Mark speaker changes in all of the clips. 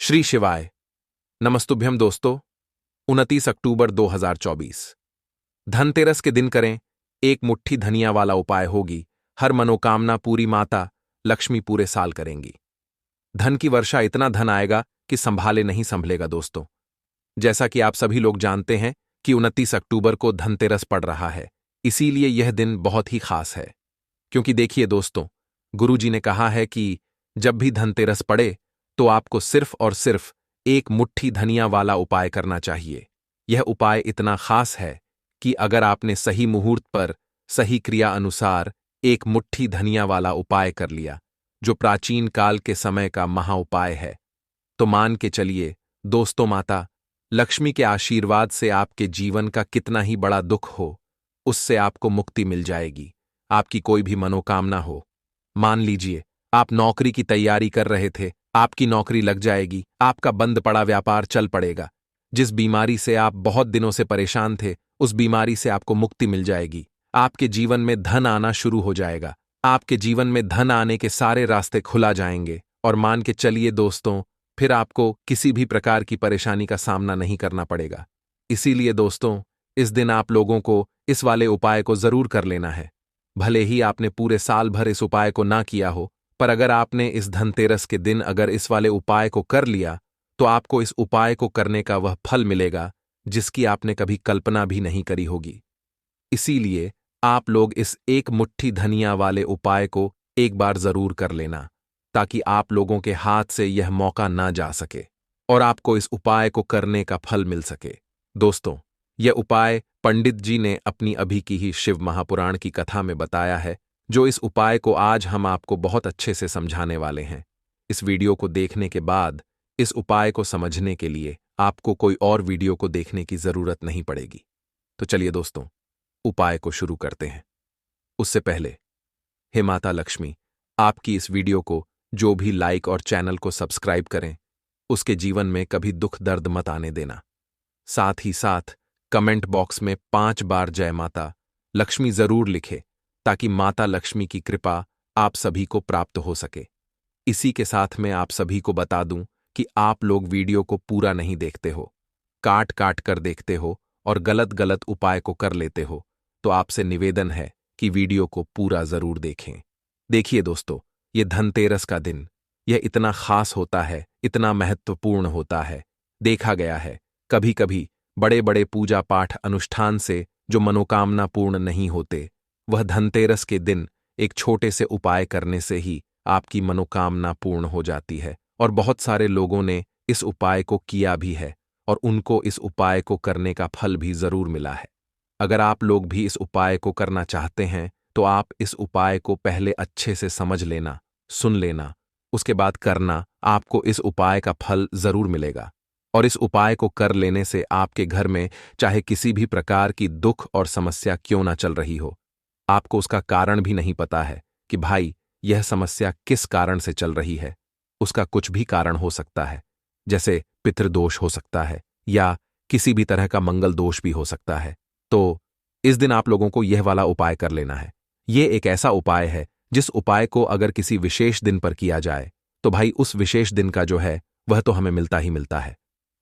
Speaker 1: श्री शिवाय नमस्तुभ्यम दोस्तों। 29 अक्टूबर 2024 धनतेरस के दिन करें एक मुट्ठी धनिया वाला उपाय होगी हर मनोकामना पूरी। माता लक्ष्मी पूरे साल करेंगी। धन की वर्षा, इतना धन आएगा कि संभाले नहीं संभलेगा। दोस्तों, जैसा कि आप सभी लोग जानते हैं कि 29 अक्टूबर को धनतेरस पड़ रहा है, इसीलिए यह दिन बहुत ही खास है। क्योंकि देखिए दोस्तों, गुरुजी ने कहा है कि जब भी धनतेरस पड़े तो आपको सिर्फ और सिर्फ एक मुट्ठी धनिया वाला उपाय करना चाहिए। यह उपाय इतना खास है कि अगर आपने सही मुहूर्त पर सही क्रिया अनुसार एक मुट्ठी धनिया वाला उपाय कर लिया, जो प्राचीन काल के समय का महाउपाय है, तो मान के चलिए दोस्तों, माता लक्ष्मी के आशीर्वाद से आपके जीवन का कितना ही बड़ा दुख हो, उससे आपको मुक्ति मिल जाएगी। आपकी कोई भी मनोकामना हो, मान लीजिए आप नौकरी की तैयारी कर रहे थे, आपकी नौकरी लग जाएगी, आपका बंद पड़ा व्यापार चल पड़ेगा, जिस बीमारी से आप बहुत दिनों से परेशान थे उस बीमारी से आपको मुक्ति मिल जाएगी, आपके जीवन में धन आना शुरू हो जाएगा, आपके जीवन में धन आने के सारे रास्ते खुला जाएंगे। और मान के चलिए दोस्तों, फिर आपको किसी भी प्रकार की परेशानी का सामना नहीं करना पड़ेगा। इसीलिए दोस्तों, इस दिन आप लोगों को इस वाले उपाय को जरूर कर लेना है। भले ही आपने पूरे साल भर इस उपाय को ना किया हो, पर अगर आपने इस धनतेरस के दिन अगर इस वाले उपाय को कर लिया तो आपको इस उपाय को करने का वह फल मिलेगा जिसकी आपने कभी कल्पना भी नहीं करी होगी। इसीलिए आप लोग इस एक मुट्ठी धनिया वाले उपाय को एक बार जरूर कर लेना, ताकि आप लोगों के हाथ से यह मौका ना जा सके और आपको इस उपाय को करने का फल मिल सके। दोस्तों, यह उपाय पंडित जी ने अपनी अभी की ही शिव महापुराण की कथा में बताया है, जो इस उपाय को आज हम आपको बहुत अच्छे से समझाने वाले हैं। इस वीडियो को देखने के बाद इस उपाय को समझने के लिए आपको कोई और वीडियो को देखने की जरूरत नहीं पड़ेगी। तो चलिए दोस्तों, उपाय को शुरू करते हैं। उससे पहले, हे माता लक्ष्मी, आपकी इस वीडियो को जो भी लाइक और चैनल को सब्सक्राइब करें, उसके जीवन में कभी दुख दर्द मत आने देना। साथ ही साथ कमेंट बॉक्स में 5 बार जय माता लक्ष्मी जरूर लिखे, ताकि माता लक्ष्मी की कृपा आप सभी को प्राप्त हो सके। इसी के साथ मैं आप सभी को बता दूं कि आप लोग वीडियो को पूरा नहीं देखते हो, काट काट कर देखते हो और गलत गलत उपाय को कर लेते हो, तो आपसे निवेदन है कि वीडियो को पूरा जरूर देखें। देखिए दोस्तों, ये धनतेरस का दिन, यह इतना खास होता है, इतना महत्वपूर्ण होता है। देखा गया है कभी कभी बड़े बड़े पूजा पाठ अनुष्ठान से जो मनोकामना पूर्ण नहीं होते, वह धनतेरस के दिन एक छोटे से उपाय करने से ही आपकी मनोकामना पूर्ण हो जाती है। और बहुत सारे लोगों ने इस उपाय को किया भी है और उनको इस उपाय को करने का फल भी जरूर मिला है। अगर आप लोग भी इस उपाय को करना चाहते हैं तो आप इस उपाय को पहले अच्छे से समझ लेना, सुन लेना, उसके बाद करना। आपको इस उपाय का फल जरूर मिलेगा। और इस उपाय को कर लेने से आपके घर में चाहे किसी भी प्रकार की दुख और समस्या क्यों ना चल रही हो, आपको उसका कारण भी नहीं पता है कि भाई यह समस्या किस कारण से चल रही है, उसका कुछ भी कारण हो सकता है, जैसे पितृदोष हो सकता है या किसी भी तरह का मंगल दोष भी हो सकता है। तो इस दिन आप लोगों को यह वाला उपाय कर लेना है। यह एक ऐसा उपाय है जिस उपाय को अगर किसी विशेष दिन पर किया जाए तो भाई उस विशेष दिन का जो है वह तो हमें मिलता ही मिलता है,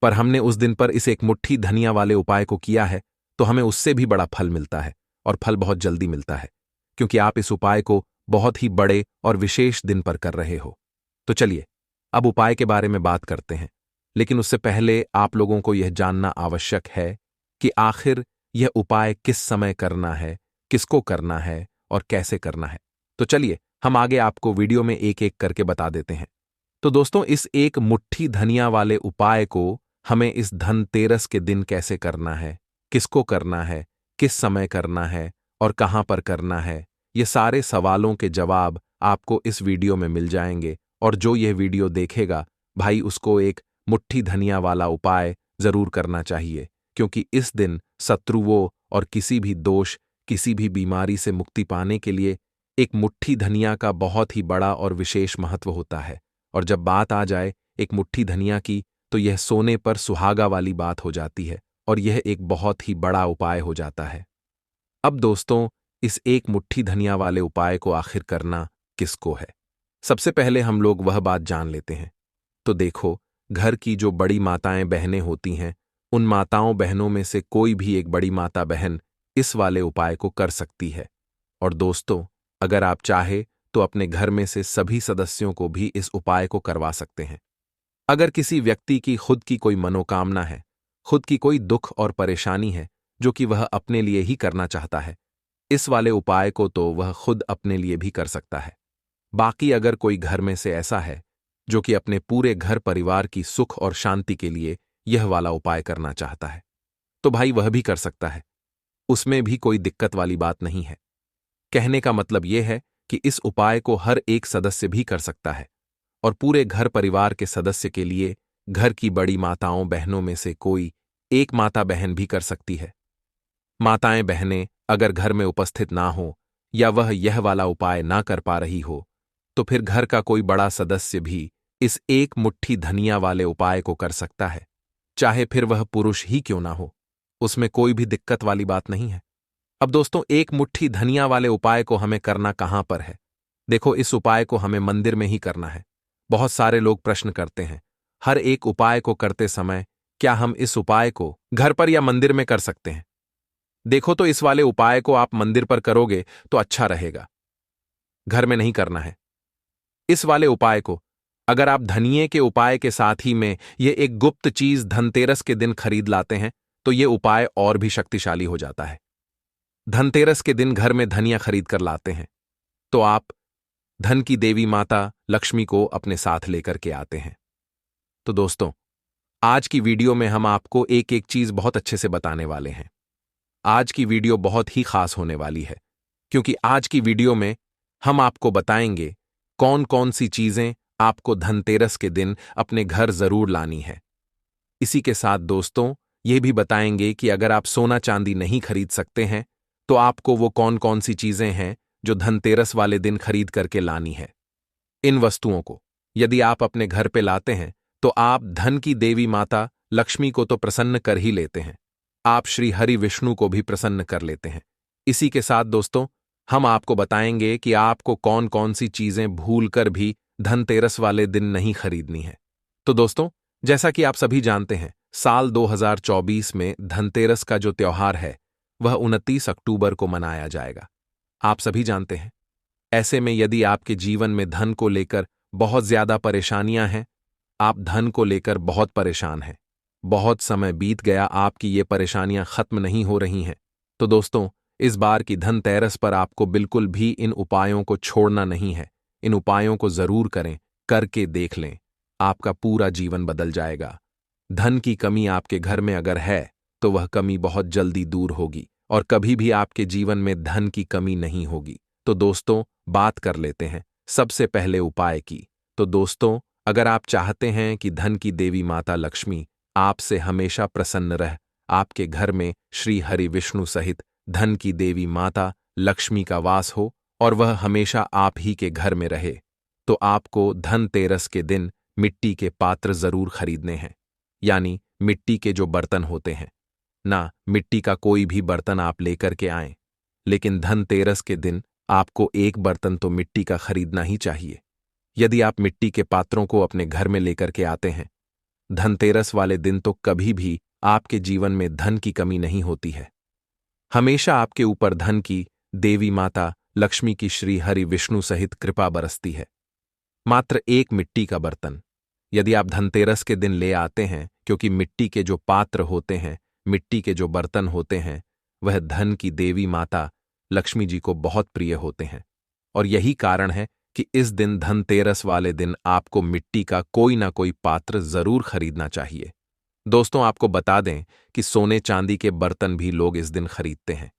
Speaker 1: पर हमने उस दिन पर इस एक मुट्ठी धनिया वाले उपाय को किया है तो हमें उससे भी बड़ा फल मिलता है, और फल बहुत जल्दी मिलता है, क्योंकि आप इस उपाय को बहुत ही बड़े और विशेष दिन पर कर रहे हो। तो चलिए अब उपाय के बारे में बात करते हैं, लेकिन उससे पहले आप लोगों को यह जानना आवश्यक है कि आखिर यह उपाय किस समय करना है, किसको करना है और कैसे करना है। तो चलिए हम आगे आपको वीडियो में एक एक करके बता देते हैं। तो दोस्तों, इस एक मुट्ठी धनिया वाले उपाय को हमें इस धनतेरस के दिन कैसे करना है, किसको करना है, किस समय करना है और कहां पर करना है, ये सारे सवालों के जवाब आपको इस वीडियो में मिल जाएंगे। और जो यह वीडियो देखेगा भाई, उसको एक मुट्ठी धनिया वाला उपाय जरूर करना चाहिए, क्योंकि इस दिन शत्रुओं और किसी भी दोष, किसी भी बीमारी से मुक्ति पाने के लिए एक मुट्ठी धनिया का बहुत ही बड़ा और विशेष महत्व होता है। और जब बात आ जाए एक मुट्ठी धनिया की, तो यह सोने पर सुहागा वाली बात हो जाती है और यह एक बहुत ही बड़ा उपाय हो जाता है। अब दोस्तों, इस एक मुट्ठी धनिया वाले उपाय को आखिर करना किसको है, सबसे पहले हम लोग वह बात जान लेते हैं। तो देखो, घर की जो बड़ी माताएं बहनें होती हैं, उन माताओं बहनों में से कोई भी एक बड़ी माता बहन इस वाले उपाय को कर सकती है। और दोस्तों, अगर आप चाहे तो अपने घर में से सभी सदस्यों को भी इस उपाय को करवा सकते हैं। अगर किसी व्यक्ति की खुद की कोई मनोकामना है, खुद की कोई दुख और परेशानी है जो कि वह अपने लिए ही करना चाहता है, इस वाले उपाय को तो वह खुद अपने लिए भी कर सकता है। बाकी अगर कोई घर में से ऐसा है जो कि अपने पूरे घर परिवार की सुख और शांति के लिए यह वाला उपाय करना चाहता है, तो भाई वह भी कर सकता है। उसमें भी कोई दिक्कत वाली बात नहीं है। कहने का मतलब यह है कि इस उपाय को हर एक सदस्य भी कर सकता है और पूरे घर परिवार के सदस्य के लिए घर की बड़ी माताओं बहनों में से कोई एक माता बहन भी कर सकती है। माताएं बहनें अगर घर में उपस्थित ना हो या वह यह वाला उपाय ना कर पा रही हो, तो फिर घर का कोई बड़ा सदस्य भी इस एक मुट्ठी धनिया वाले उपाय को कर सकता है, चाहे फिर वह पुरुष ही क्यों ना हो। उसमें कोई भी दिक्कत वाली बात नहीं है। अब दोस्तों, एक मुट्ठी धनिया वाले उपाय को हमें करना कहां पर है? देखो, इस उपाय को हमें मंदिर में ही करना है। बहुत सारे लोग प्रश्न करते हैं, हर एक उपाय को करते समय क्या हम इस उपाय को घर पर या मंदिर में कर सकते हैं? देखो, तो इस वाले उपाय को आप मंदिर पर करोगे तो अच्छा रहेगा, घर में नहीं करना है। इस वाले उपाय को अगर आप धनिये के उपाय के साथ ही में ये एक गुप्त चीज धनतेरस के दिन खरीद लाते हैं, तो ये उपाय और भी शक्तिशाली हो जाता है। धनतेरस के दिन घर में धनिया खरीद कर लाते हैं तो आप धन की देवी माता लक्ष्मी को अपने साथ लेकर के आते हैं। तो दोस्तों, आज की वीडियो में हम आपको एक एक चीज बहुत अच्छे से बताने वाले हैं। आज की वीडियो बहुत ही खास होने वाली है, क्योंकि आज की वीडियो में हम आपको बताएंगे कौन कौन सी चीजें आपको धनतेरस के दिन अपने घर जरूर लानी है। इसी के साथ दोस्तों, ये भी बताएंगे कि अगर आप सोना चांदी नहीं खरीद सकते हैं, तो आपको वो कौन कौन सी चीजें हैं जो धनतेरस वाले दिन खरीद करके लानी है। इन वस्तुओं को यदि आप अपने घर पे लाते हैं, तो आप धन की देवी माता लक्ष्मी को तो प्रसन्न कर ही लेते हैं, आप श्री हरि विष्णु को भी प्रसन्न कर लेते हैं। इसी के साथ दोस्तों, हम आपको बताएंगे कि आपको कौन कौन सी चीजें भूलकर भी धनतेरस वाले दिन नहीं खरीदनी है। तो दोस्तों, जैसा कि आप सभी जानते हैं, साल 2024 में धनतेरस का जो त्योहार है वह 29 अक्टूबर को मनाया जाएगा। आप सभी जानते हैं। ऐसे में यदि आपके जीवन में धन को लेकर बहुत ज्यादा परेशानियां हैं, आप धन को लेकर बहुत परेशान हैं, बहुत समय बीत गया, आपकी ये परेशानियां खत्म नहीं हो रही हैं, तो दोस्तों, इस बार की धनतेरस पर आपको बिल्कुल भी इन उपायों को छोड़ना नहीं है। इन उपायों को जरूर करें, करके देख लें, आपका पूरा जीवन बदल जाएगा। धन की कमी आपके घर में अगर है तो वह कमी बहुत जल्दी दूर होगी और कभी भी आपके जीवन में धन की कमी नहीं होगी। तो दोस्तों, बात कर लेते हैं सबसे पहले उपाय की। तो दोस्तों, अगर आप चाहते हैं कि धन की देवी माता लक्ष्मी आपसे हमेशा प्रसन्न रह, आपके घर में श्री हरि विष्णु सहित धन की देवी माता लक्ष्मी का वास हो और वह हमेशा आप ही के घर में रहे, तो आपको धनतेरस के दिन मिट्टी के पात्र जरूर खरीदने हैं। यानी मिट्टी के जो बर्तन होते हैं ना, मिट्टी का कोई भी बर्तन आप लेकर के आएं, लेकिन धनतेरस के दिन आपको एक बर्तन तो मिट्टी का खरीदना ही चाहिए। यदि आप मिट्टी के पात्रों को अपने घर में लेकर के आते हैं, धनतेरस वाले दिन तो कभी भी आपके जीवन में धन की कमी नहीं होती है। हमेशा आपके ऊपर धन की देवी माता लक्ष्मी की श्री हरि विष्णु सहित कृपा बरसती है। मात्र एक मिट्टी का बर्तन यदि आप धनतेरस के दिन ले आते हैं, क्योंकि मिट्टी के जो पात्र होते हैं, मिट्टी के जो बर्तन होते हैं, वह धन की देवी माता लक्ष्मी जी को बहुत प्रिय होते हैं, और यही कारण है कि इस दिन धनतेरस वाले दिन आपको मिट्टी का कोई ना कोई पात्र जरूर खरीदना चाहिए। दोस्तों, आपको बता दें कि सोने चांदी के बर्तन भी लोग इस दिन खरीदते हैं,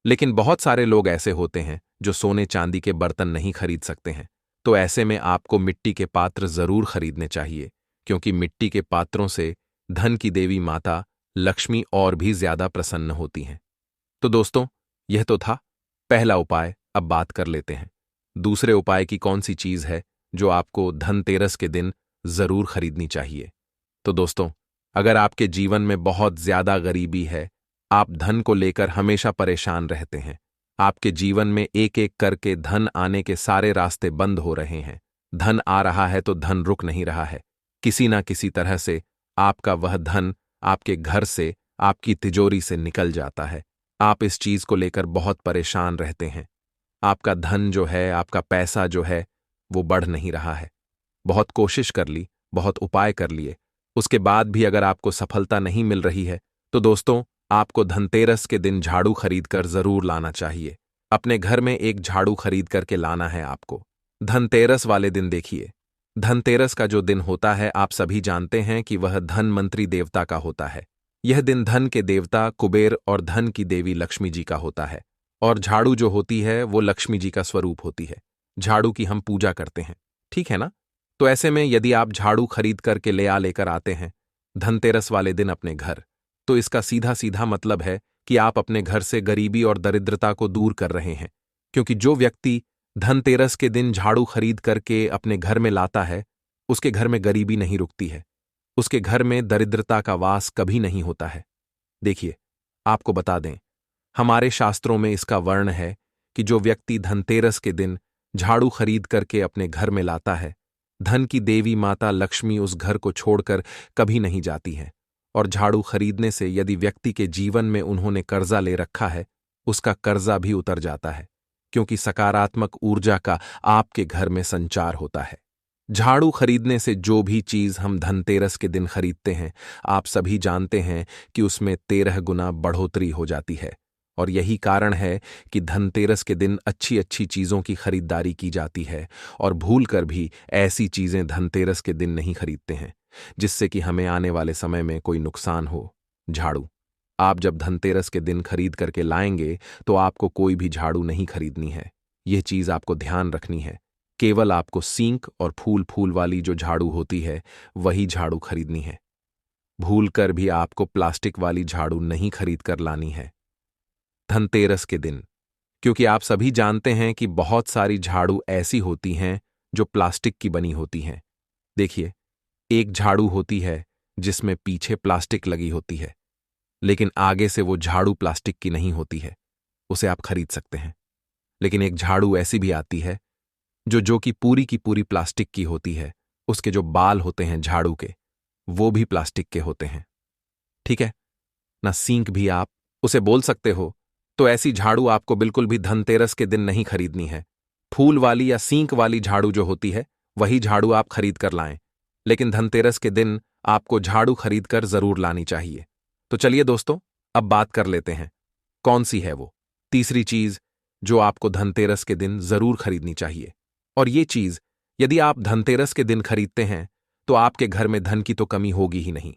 Speaker 1: लेकिन बहुत सारे लोग ऐसे होते हैं जो सोने चांदी के बर्तन नहीं खरीद सकते हैं। तो ऐसे में आपको मिट्टी के पात्र जरूर खरीदने चाहिए, क्योंकि मिट्टी के पात्रों से धन की देवी माता लक्ष्मी और भी ज्यादा प्रसन्न होती हैं। तो दोस्तों, यह तो था पहला उपाय। अब बात कर लेते हैं दूसरे उपाय की। कौन सी चीज है जो आपको धनतेरस के दिन जरूर खरीदनी चाहिए? तो दोस्तों, अगर आपके जीवन में बहुत ज्यादा गरीबी है, आप धन को लेकर हमेशा परेशान रहते हैं, आपके जीवन में एक एक करके धन आने के सारे रास्ते बंद हो रहे हैं, धन आ रहा है तो धन रुक नहीं रहा है, किसी ना किसी तरह से आपका वह धन आपके घर से, आपकी तिजोरी से निकल जाता है। आप इस चीज को लेकर बहुत परेशान रहते हैं। आपका धन जो है, आपका पैसा जो है, वो बढ़ नहीं रहा है। बहुत कोशिश कर ली, बहुत उपाय कर लिए, उसके बाद भी अगर आपको सफलता नहीं मिल रही है, तो दोस्तों, आपको धनतेरस के दिन झाड़ू खरीद कर जरूर लाना चाहिए। अपने घर में एक झाड़ू खरीद करके लाना है आपको। धनतेरस वाले दिन देखिए, धनतेरस का जो दिन होता है, आप सभी जानते हैं कि वह धन मंत्री देवता का होता है। यह दिन धन के देवता कुबेर और धन की देवी लक्ष्मी जी का होता है। और झाड़ू जो होती है वो लक्ष्मी जी का स्वरूप होती है। झाड़ू की हम पूजा करते हैं, ठीक है ना? तो ऐसे में यदि आप झाड़ू खरीद करके लेकर आते हैं धनतेरस वाले दिन अपने घर, तो इसका सीधा सीधा मतलब है कि आप अपने घर से गरीबी और दरिद्रता को दूर कर रहे हैं। क्योंकि जो व्यक्ति धनतेरस के दिन झाड़ू खरीद करके अपने घर में लाता है, उसके घर में गरीबी नहीं रुकती है, उसके घर में दरिद्रता का वास कभी नहीं होता है। देखिए, आपको बता दें, हमारे शास्त्रों में इसका वर्ण है कि जो व्यक्ति धनतेरस के दिन झाड़ू खरीद करके अपने घर में लाता है, धन की देवी माता लक्ष्मी उस घर को छोड़कर कभी नहीं जाती हैं। और झाड़ू खरीदने से यदि व्यक्ति के जीवन में उन्होंने कर्जा ले रखा है, उसका कर्जा भी उतर जाता है, क्योंकि सकारात्मक ऊर्जा का आपके घर में संचार होता है। झाड़ू खरीदने से जो भी चीज हम धनतेरस के दिन खरीदते हैं, आप सभी जानते हैं कि उसमें 13 गुना बढ़ोतरी हो जाती है। और यही कारण है कि धनतेरस के दिन अच्छी अच्छी चीजों की खरीदारी की जाती है, और भूलकर भी ऐसी चीजें धनतेरस के दिन नहीं खरीदते हैं जिससे कि हमें आने वाले समय में कोई नुकसान हो। झाड़ू आप जब धनतेरस के दिन खरीद करके लाएंगे, तो आपको कोई भी झाड़ू नहीं खरीदनी है। यह चीज आपको ध्यान रखनी है। केवल आपको सींक और फूल फूल वाली जो झाड़ू होती है, वही झाड़ू खरीदनी है। भूलकर भी आपको प्लास्टिक वाली झाड़ू नहीं खरीद कर लानी है धनतेरस के दिन, क्योंकि आप सभी जानते हैं कि बहुत सारी झाड़ू ऐसी होती हैं जो प्लास्टिक की बनी होती हैं। देखिए, एक झाड़ू होती है जिसमें पीछे प्लास्टिक लगी होती है, लेकिन आगे से वो झाड़ू प्लास्टिक की नहीं होती है, उसे आप खरीद सकते हैं। लेकिन एक झाड़ू ऐसी भी आती है जो कि पूरी की पूरी प्लास्टिक की होती है। उसके जो बाल होते हैं झाड़ू के, वो भी प्लास्टिक के होते हैं, ठीक है ना? सींक भी आप उसे बोल सकते हो। तो ऐसी झाड़ू आपको बिल्कुल भी धनतेरस के दिन नहीं खरीदनी है। फूल वाली या सींक वाली झाड़ू जो होती है, वही झाड़ू आप खरीद कर लाएं। लेकिन धनतेरस के दिन आपको झाड़ू खरीद कर जरूर लानी चाहिए। तो चलिए दोस्तों, अब बात कर लेते हैं कौन सी है वो तीसरी चीज जो आपको धनतेरस के दिन जरूर खरीदनी चाहिए। और ये चीज यदि आप धनतेरस के दिन खरीदते हैं, तो आपके घर में धन की तो कमी होगी ही नहीं।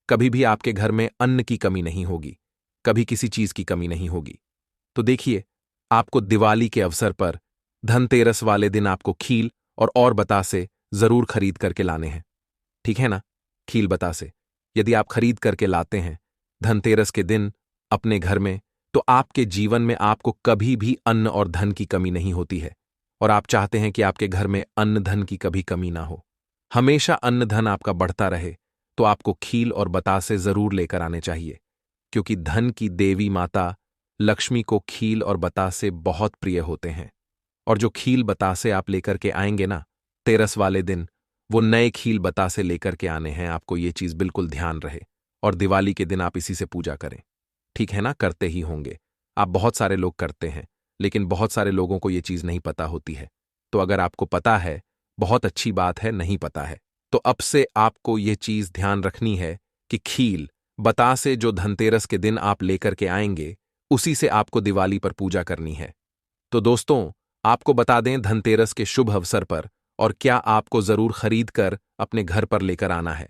Speaker 1: कभी भी आपके घर में अन्न की कमी नहीं होगी, कभी किसी चीज की कमी नहीं होगी। तो देखिए, आपको दिवाली के अवसर पर धनतेरस वाले दिन आपको खील और बतासे जरूर खरीद करके लाने हैं, ठीक है ना? खील बतासे यदि आप खरीद करके लाते हैं धनतेरस के दिन अपने घर में, तो आपके जीवन में आपको कभी भी अन्न और धन की कमी नहीं होती है। और आप चाहते हैं कि आपके घर में अन्न धन की कभी कमी ना हो, हमेशा अन्न धन आपका बढ़ता रहे, तो आपको खील और बतासे जरूर लेकर आने चाहिए। क्योंकि धन की देवी माता लक्ष्मी को खील और बतासे बहुत प्रिय होते हैं। और जो खील बतासे आप लेकर के आएंगे ना तेरस वाले दिन, वो नए खील बतासे लेकर के आने हैं। आपको ये चीज बिल्कुल ध्यान रहे। और दिवाली के दिन आप इसी से पूजा करें, ठीक है ना? करते ही होंगे आप, बहुत सारे लोग करते हैं, लेकिन बहुत सारे लोगों को ये चीज नहीं पता होती है। तो अगर आपको पता है, बहुत अच्छी बात है। नहीं पता है तो अब से आपको ये चीज ध्यान रखनी है कि खील बतासे जो धनतेरस के दिन आप लेकर के आएंगे, उसी से आपको दिवाली पर पूजा करनी है। तो दोस्तों, आपको बता दें धनतेरस के शुभ अवसर पर और क्या आपको जरूर खरीद कर अपने घर पर लेकर आना है।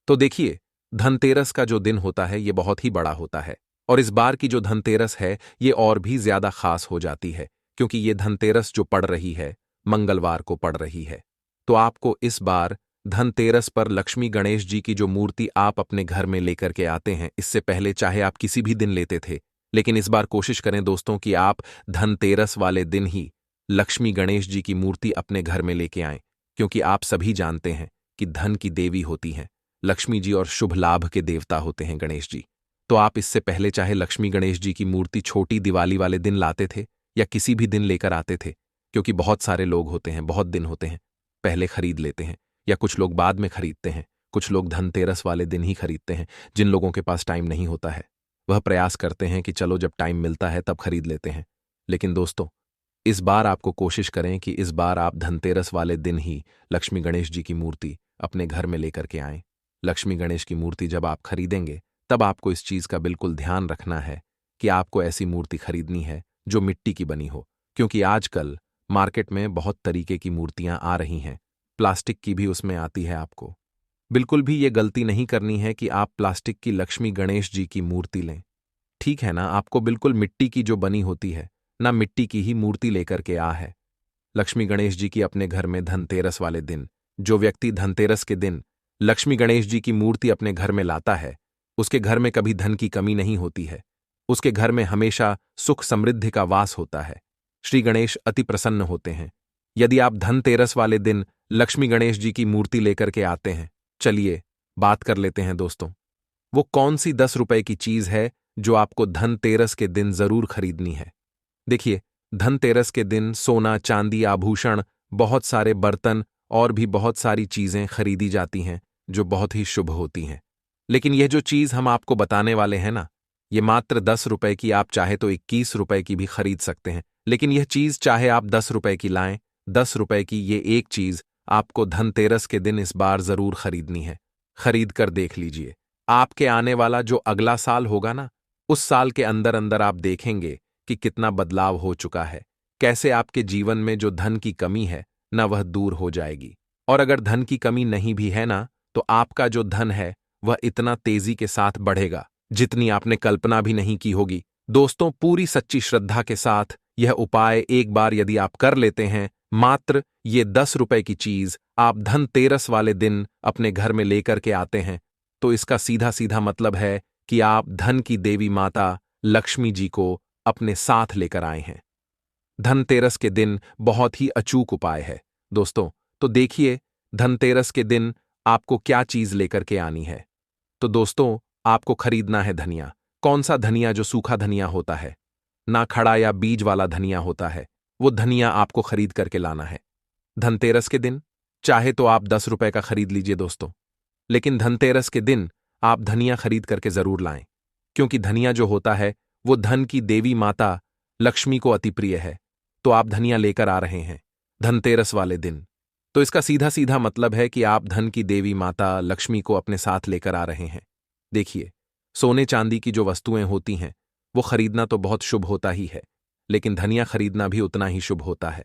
Speaker 1: तो देखिए, धनतेरस का जो दिन होता है ये बहुत ही बड़ा होता है। और इस बार की जो धनतेरस है ये और भी ज्यादा खास हो जाती है, क्योंकि ये धनतेरस जो पड़ रही है मंगलवार को पड़ रही है। तो आपको इस बार धनतेरस पर लक्ष्मी गणेश जी की जो मूर्ति आप अपने घर में लेकर के आते हैं, इससे पहले चाहे आप किसी भी दिन लेते थे, लेकिन इस बार कोशिश करें दोस्तों कि आप धनतेरस वाले दिन ही लक्ष्मी गणेश जी की मूर्ति अपने घर में लेके आएं। क्योंकि आप सभी जानते हैं कि धन की देवी होती हैं लक्ष्मी जी और शुभ लाभ के देवता होते हैं गणेश जी। तो आप इससे पहले चाहे लक्ष्मी गणेश जी की मूर्ति छोटी दिवाली वाले दिन लाते थे या किसी भी दिन लेकर आते थे, क्योंकि बहुत सारे लोग होते हैं, बहुत दिन होते हैं, पहले खरीद लेते हैं, या कुछ लोग बाद में खरीदते हैं। कुछ लोग धनतेरस वाले दिन ही खरीदते हैं। जिन लोगों के पास टाइम नहीं होता है वह प्रयास करते हैं कि चलो जब टाइम मिलता है तब खरीद लेते हैं। लेकिन दोस्तों, इस बार आपको कोशिश करें कि इस बार आप धनतेरस वाले दिन ही लक्ष्मी गणेश जी की मूर्ति अपने घर में लेकर के आएं। लक्ष्मी गणेश की मूर्ति जब आप खरीदेंगे तब आपको इस चीज का बिल्कुल ध्यान रखना है कि आपको ऐसी मूर्ति खरीदनी है जो मिट्टी की बनी हो, क्योंकि आजकल मार्केट में बहुत तरीके की मूर्तियां आ रही हैं। प्लास्टिक की भी उसमें आती है। आपको बिल्कुल भी ये गलती नहीं करनी है कि आप प्लास्टिक की लक्ष्मी गणेश जी की मूर्ति लें। ठीक है ना, आपको बिल्कुल मिट्टी की जो बनी होती है ना, मिट्टी की ही मूर्ति लेकर के आ है। लक्ष्मी गणेश जी की अपने घर में धनतेरस वाले दिन जो व्यक्ति धनतेरस के दिन लक्ष्मी गणेश जी की मूर्ति अपने घर में लाता है उसके घर में कभी धन की कमी नहीं होती है। उसके घर में हमेशा सुख समृद्धि का वास होता है। श्री गणेश अति प्रसन्न होते हैं। यदि आप धनतेरस वाले दिन लक्ष्मी गणेश जी की मूर्ति लेकर के आते हैं, चलिए बात कर लेते हैं दोस्तों। वो कौन सी 10 रुपए की चीज है जो आपको धनतेरस के दिन जरूर खरीदनी है। देखिए, धनतेरस के दिन सोना, चांदी, आभूषण, बहुत सारे बर्तन और भी बहुत सारी चीजें खरीदी जाती हैं जो बहुत ही शुभ होती हैं। लेकिन यह जो चीज हम आपको बताने वाले हैं ना, ये मात्र 10 रुपए की, आप चाहे तो 21 रुपए की भी खरीद सकते हैं। लेकिन यह चीज चाहे आप 10 रुपए की लाएं, 10 रुपए की ये एक चीज आपको धनतेरस के दिन इस बार जरूर खरीदनी है। खरीद कर देख लीजिए। आपके आने वाला जो अगला साल होगा ना, उस साल के अंदर अंदर आप देखेंगे कि कितना बदलाव हो चुका है। कैसे आपके जीवन में जो धन की कमी है ना, वह दूर हो जाएगी। और अगर धन की कमी नहीं भी है ना, तो आपका जो धन है वह इतना तेजी के साथ बढ़ेगा जितनी आपने कल्पना भी नहीं की होगी। दोस्तों, पूरी सच्ची श्रद्धा के साथ यह उपाय एक बार यदि आप कर लेते हैं, मात्र ये 10 रुपए की चीज आप धनतेरस वाले दिन अपने घर में लेकर के आते हैं, तो इसका सीधा सीधा मतलब है कि आप धन की देवी माता लक्ष्मी जी को अपने साथ लेकर आए हैं। धनतेरस के दिन बहुत ही अचूक उपाय है दोस्तों। तो देखिए, धनतेरस के दिन आपको क्या चीज लेकर के आनी है। तो दोस्तों, आपको खरीदना है धनिया। कौन सा धनिया? जो सूखा धनिया होता है ना, खड़ा या बीज वाला धनिया होता है, वो धनिया आपको खरीद करके लाना है धनतेरस के दिन। चाहे तो आप 10 रुपए का खरीद लीजिए दोस्तों, लेकिन धनतेरस के दिन आप धनिया खरीद करके जरूर लाएं, क्योंकि धनिया जो होता है वो धन की देवी माता लक्ष्मी को अति प्रिय है। तो आप धनिया लेकर आ रहे हैं धनतेरस वाले दिन, तो इसका सीधा सीधा मतलब है कि आप धन की देवी माता लक्ष्मी को अपने साथ लेकर आ रहे हैं। देखिए, सोने चांदी की जो वस्तुएं होती हैं वो खरीदना तो बहुत शुभ होता ही है, लेकिन धनिया खरीदना भी उतना ही शुभ होता है।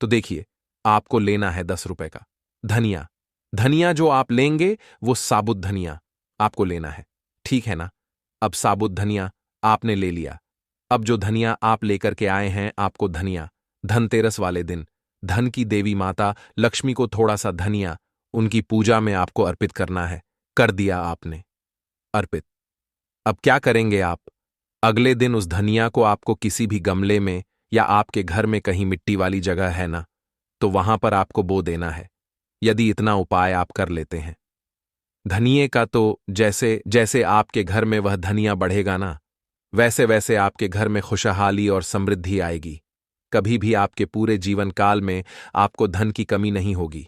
Speaker 1: तो देखिए, आपको लेना है 10 रुपए का धनिया। धनिया जो आप लेंगे वो साबुत धनिया आपको लेना है, ठीक है ना। अब साबुत धनिया आपने ले लिया। अब जो धनिया आप लेकर के आए हैं, आपको धनिया धनतेरस वाले दिन धन की देवी माता लक्ष्मी को थोड़ा सा धनिया उनकी पूजा में आपको अर्पित करना है। कर दिया आपने अर्पित। अब क्या करेंगे आप? अगले दिन उस धनिया को आपको किसी भी गमले में या आपके घर में कहीं मिट्टी वाली जगह है ना, तो वहां पर आपको बो देना है। यदि इतना उपाय आप कर लेते हैं धनिये का, तो जैसे जैसे आपके घर में वह धनिया बढ़ेगा ना, वैसे वैसे आपके घर में खुशहाली और समृद्धि आएगी। कभी भी आपके पूरे जीवन काल में आपको धन की कमी नहीं होगी।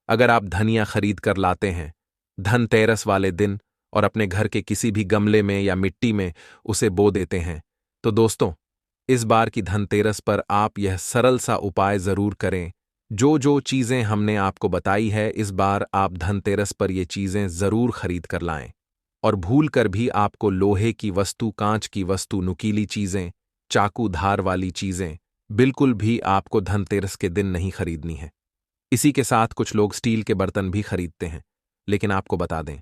Speaker 1: अगर आप धनिया खरीद कर लाते हैं धनतेरस वाले दिन और अपने घर के किसी भी गमले में या मिट्टी में उसे बो देते हैं, तो दोस्तों, इस बार की धनतेरस पर आप यह सरल सा उपाय जरूर करें। जो जो चीजें हमने आपको बताई है, इस बार आप धनतेरस पर ये चीजें जरूर खरीद कर लाएं। और भूल कर भी आपको लोहे की वस्तु, कांच की वस्तु, नुकीली चीजें, चाकू धार वाली चीजें बिल्कुल भी आपको धनतेरस के दिन नहीं खरीदनी है। इसी के साथ कुछ लोग स्टील के बर्तन भी खरीदते हैं, लेकिन आपको बता दें,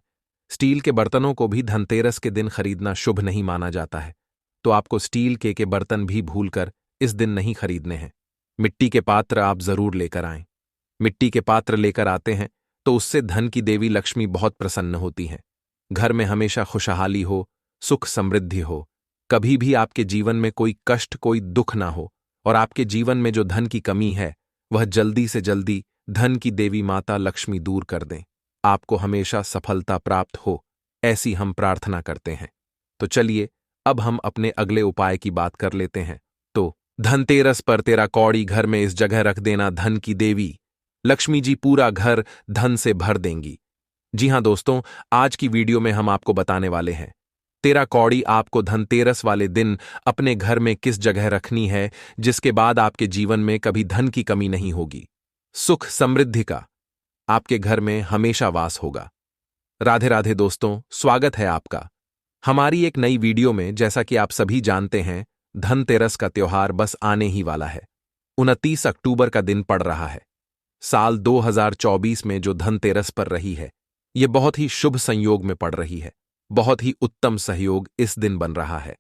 Speaker 1: स्टील के बर्तनों को भी धनतेरस के दिन खरीदना शुभ नहीं माना जाता है। तो आपको स्टील के बर्तन भी भूलकर इस दिन नहीं खरीदने हैं। मिट्टी के पात्र आप जरूर लेकर आएं। मिट्टी के पात्र लेकर आते हैं तो उससे धन की देवी लक्ष्मी बहुत प्रसन्न होती हैं। घर में हमेशा खुशहाली हो, सुख समृद्धि हो, कभी भी आपके जीवन में कोई कष्ट, कोई दुख ना हो, और आपके जीवन में जो धन की कमी है वह जल्दी से जल्दी धन की देवी माता लक्ष्मी दूर कर दें। आपको हमेशा सफलता प्राप्त हो, ऐसी हम प्रार्थना करते हैं। तो चलिए, अब हम अपने अगले उपाय की बात कर लेते हैं। तो धनतेरस पर तेरा कौड़ी घर में इस जगह रख देना धन की देवी, लक्ष्मी जी पूरा घर धन से भर देंगी। जी हां दोस्तों, आज की वीडियो में हम आपको बताने वाले हैं 13 कौड़ी आपको धनतेरस वाले दिन अपने घर में किस जगह रखनी है, जिसके बाद आपके जीवन में कभी धन की कमी नहीं होगी, सुख समृद्धि का आपके घर में हमेशा वास होगा। राधे राधे दोस्तों, स्वागत है आपका हमारी एक नई वीडियो में। जैसा कि आप सभी जानते हैं, धनतेरस का त्योहार बस आने ही वाला है। 29 अक्टूबर का दिन पड़ रहा है। साल 2024 में जो धनतेरस पर रही है, ये बहुत ही शुभ संयोग में पड़ रही है। बहुत ही उत्तम सहयोग इस दिन बन रहा है।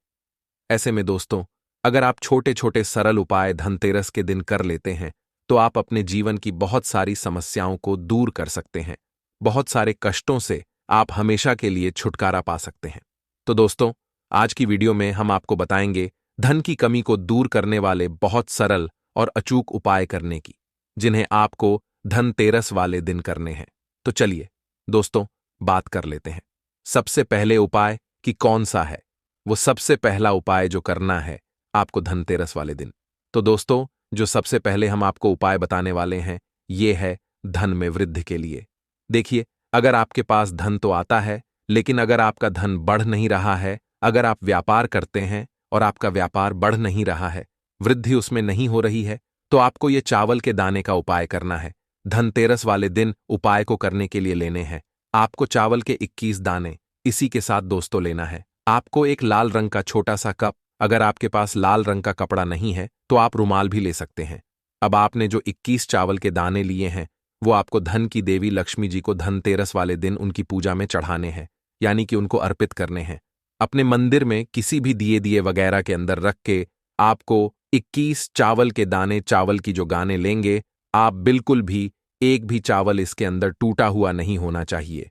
Speaker 1: ऐसे में दोस्तों, अगर आप छोटे छोटे सरल उपाय धनतेरस के दिन कर लेते हैं, तो आप अपने जीवन की बहुत सारी समस्याओं को दूर कर सकते हैं। बहुत सारे कष्टों से आप हमेशा के लिए छुटकारा पा सकते हैं। तो दोस्तों, आज की वीडियो में हम आपको बताएंगे धन की कमी को दूर करने वाले बहुत सरल और अचूक उपाय करने की, जिन्हें आपको धनतेरस वाले दिन करने हैं। तो चलिए दोस्तों, बात कर लेते हैं। सबसे पहले उपाय कि कौन सा है, वो सबसे पहला उपाय जो करना है आपको धनतेरस वाले दिन। तो दोस्तों, जो सबसे पहले हम आपको उपाय बताने वाले हैं, ये है धन में वृद्धि के लिए। देखिए, अगर आपके पास धन तो आता है, लेकिन अगर आपका धन बढ़ नहीं रहा है, अगर आप व्यापार करते हैं और आपका व्यापार बढ़ नहीं रहा है, वृद्धि उसमें नहीं हो रही है, तो आपको ये चावल के दाने का उपाय करना है। धनतेरस वाले दिन उपाय को करने के लिए लेने हैं आपको चावल के 21 दाने। इसी के साथ दोस्तों लेना है आपको एक लाल रंग का छोटा सा कप। अगर आपके पास लाल रंग का कपड़ा नहीं है तो आप रुमाल भी ले सकते हैं। अब आपने जो 21 चावल के दाने लिए हैं, वो आपको धन की देवी लक्ष्मी जी को धनतेरस वाले दिन उनकी पूजा में चढ़ाने हैं, यानी कि उनको अर्पित करने हैं। अपने मंदिर में किसी भी दिए वगैरह के अंदर रख के आपको 21 चावल के दाने, चावल की जो गाने लेंगे, आप बिल्कुल भी एक भी चावल इसके अंदर टूटा हुआ नहीं होना चाहिए।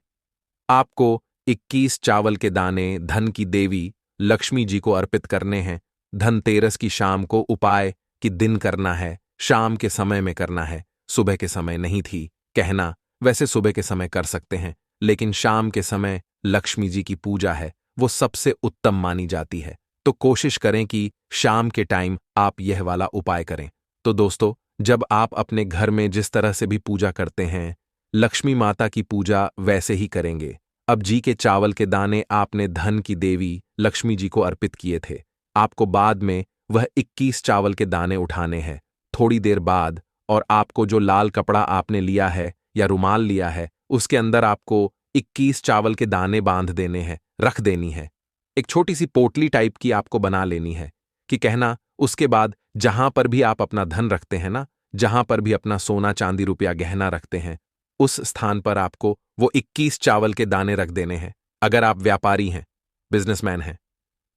Speaker 1: आपको 21 चावल के दाने धन की देवी लक्ष्मी जी को अर्पित करने हैं। धनतेरस की शाम को उपाय कि दिन करना है, शाम के समय में करना है, सुबह के समय नहीं थी कहना। वैसे सुबह के समय कर सकते हैं, लेकिन शाम के समय लक्ष्मी जी की पूजा है, वो सबसे उत्तम मानी जाती है। तो कोशिश करें कि शाम के टाइम आप यह वाला उपाय करें। तो दोस्तों, जब आप अपने घर में जिस तरह से भी पूजा करते हैं, लक्ष्मी माता की पूजा वैसे ही करेंगे। अब जी के चावल के दाने आपने धन की देवी लक्ष्मी जी को अर्पित किए थे। आपको बाद में वह 21 चावल के दाने उठाने हैं थोड़ी देर बाद, और आपको जो लाल कपड़ा आपने लिया है या रुमाल लिया है, उसके अंदर आपको 21 चावल के दाने बांध देने हैं, रख देनी है। एक छोटी सी पोटली टाइप की आपको बना लेनी है कि कहना, उसके बाद जहां पर भी आप अपना धन रखते हैं ना, जहां पर भी अपना सोना चांदी रुपया गहना रखते हैं, उस स्थान पर आपको वो 21 चावल के दाने रख देने हैं। अगर आप व्यापारी हैं, बिजनेसमैन हैं,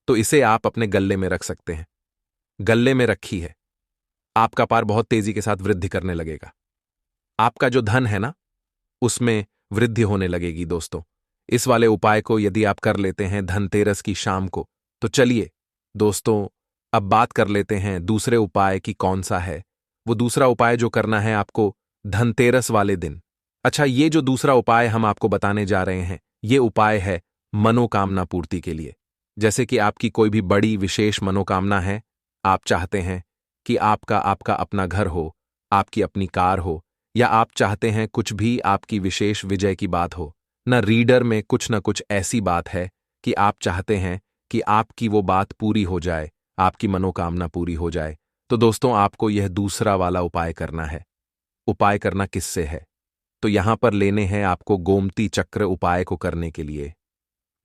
Speaker 1: तो इसे आप अपने गल्ले में रख सकते हैं। गल्ले में रखी है, आपका पार बहुत तेजी के साथ वृद्धि करने लगेगा। आपका जो धन है ना, उसमें वृद्धि होने लगेगी दोस्तों। इस वाले उपाय को यदि आप कर लेते हैं धनतेरस की शाम को, तो चलिए दोस्तों, अब बात कर लेते हैं दूसरे उपाय की कौन सा है। वो दूसरा उपाय जो करना है आपको धनतेरस वाले दिन। अच्छा, ये जो दूसरा उपाय हम आपको बताने जा रहे हैं, ये उपाय है मनोकामना पूर्ति के लिए। जैसे कि आपकी कोई भी बड़ी विशेष मनोकामना है, आप चाहते हैं कि आपका आपका अपना घर हो, आपकी अपनी कार हो, या आप चाहते हैं कुछ भी आपकी विशेष विजय की बात हो, न रीडर में कुछ न कुछ ऐसी बात है कि आप चाहते हैं कि आपकी वो बात पूरी हो जाए, आपकी मनोकामना पूरी हो जाए, तो दोस्तों आपको यह दूसरा वाला उपाय करना है। उपाय करना किससे है? तो यहां पर लेने हैं आपको गोमती चक्र उपाय को करने के लिए।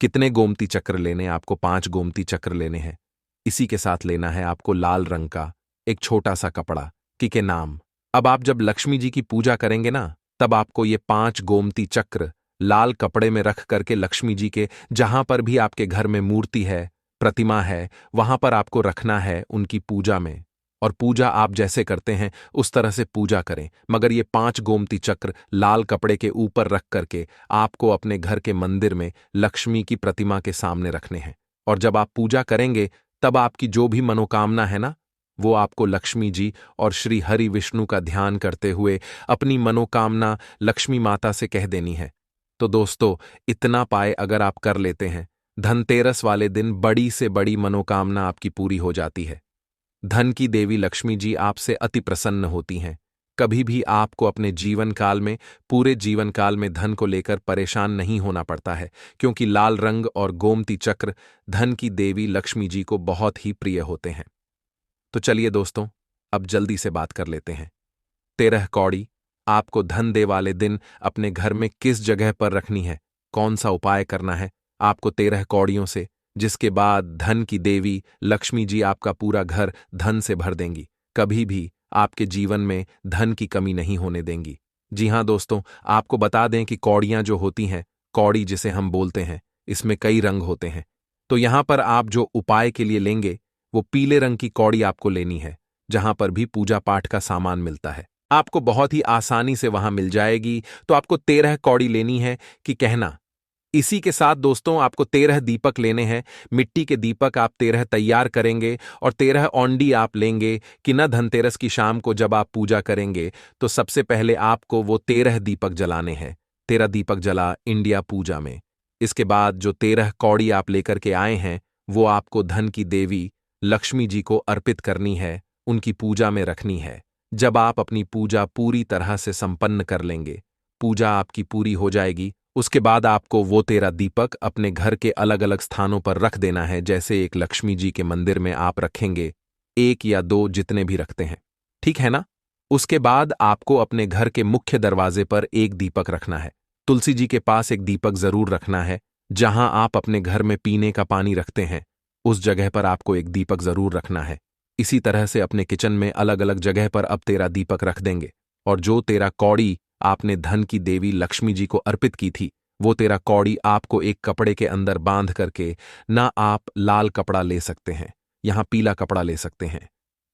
Speaker 1: कितने गोमती चक्र लेने? आपको 5 गोमती चक्र लेने हैं। इसी के साथ लेना है आपको लाल रंग का एक छोटा सा कपड़ा के नाम। अब आप जब लक्ष्मी जी की पूजा करेंगे ना, तब आपको ये 5 गोमती चक्र लाल कपड़े में रख करके लक्ष्मी जी के जहां पर भी आपके घर में मूर्ति है, प्रतिमा है, वहां पर आपको रखना है उनकी पूजा में। और पूजा आप जैसे करते हैं उस तरह से पूजा करें, मगर ये 5 गोमती चक्र लाल कपड़े के ऊपर रख करके आपको अपने घर के मंदिर में लक्ष्मी की प्रतिमा के सामने रखने हैं। और जब आप पूजा करेंगे, तब आपकी जो भी मनोकामना है ना, वो आपको लक्ष्मी जी और श्री हरि विष्णु का ध्यान करते हुए अपनी मनोकामना लक्ष्मी माता से कह देनी है। तो दोस्तों, इतना पाए अगर आप कर लेते हैं, धनतेरस वाले दिन बड़ी से बड़ी मनोकामना आपकी पूरी हो जाती है। धन की देवी लक्ष्मी जी आपसे अति प्रसन्न होती हैं। कभी भी आपको अपने जीवन काल में, पूरे जीवन काल में धन को लेकर परेशान नहीं होना पड़ता है, क्योंकि लाल रंग और गोमती चक्र धन की देवी लक्ष्मी जी को बहुत ही प्रिय होते हैं। तो चलिए दोस्तों, अब जल्दी से बात कर लेते हैं। 13 कौड़ी आपको धन दे वाले दिन अपने घर में किस जगह पर रखनी है, कौन सा उपाय करना है आपको 13 कौड़ियों से, जिसके बाद धन की देवी लक्ष्मी जी आपका पूरा घर धन से भर देंगी, कभी भी आपके जीवन में धन की कमी नहीं होने देंगी। जी हां दोस्तों, आपको बता दें कि कौड़ियां जो होती हैं, कौड़ी जिसे हम बोलते हैं, इसमें कई रंग होते हैं। तो यहां पर आप जो उपाय के लिए लेंगे वो पीले रंग की कौड़ी आपको लेनी है, जहां पर भी पूजा पाठ का सामान मिलता है, आपको बहुत ही आसानी से वहां मिल जाएगी। तो आपको 13 कौड़ी लेनी है कि कहना। इसी के साथ दोस्तों आपको 13 दीपक लेने हैं। मिट्टी के दीपक आप 13 तैयार करेंगे और 13 औंडी आप लेंगे कि न धनतेरस की शाम को जब आप पूजा करेंगे तो सबसे पहले आपको वो 13 दीपक जलाने हैं। 13 दीपक जला इंडिया पूजा में। इसके बाद जो 13 कौड़ी आप लेकर के आए हैं वो आपको धन की देवी लक्ष्मी जी को अर्पित करनी है, उनकी पूजा में रखनी है। जब आप अपनी पूजा पूरी तरह से संपन्न कर लेंगे, पूजा आपकी पूरी हो जाएगी, उसके बाद आपको वो 13 दीपक अपने घर के अलग अलग स्थानों पर रख देना है। जैसे एक लक्ष्मी जी के मंदिर में आप रखेंगे, 1 या 2 जितने भी रखते हैं, ठीक है ना। उसके बाद आपको अपने घर के मुख्य दरवाजे पर एक दीपक रखना है। तुलसी जी के पास एक दीपक जरूर रखना है। जहां आप अपने घर में पीने का पानी रखते हैं उस जगह पर आपको एक दीपक जरूर रखना है। इसी तरह से अपने किचन में अलग अलग जगह पर अब 13 दीपक रख देंगे। और जो 13 कौड़ी आपने धन की देवी लक्ष्मी जी को अर्पित की थी, वो 13 कौड़ी आपको एक कपड़े के अंदर बांध करके, ना आप लाल कपड़ा ले सकते हैं, यहां पीला कपड़ा ले सकते हैं,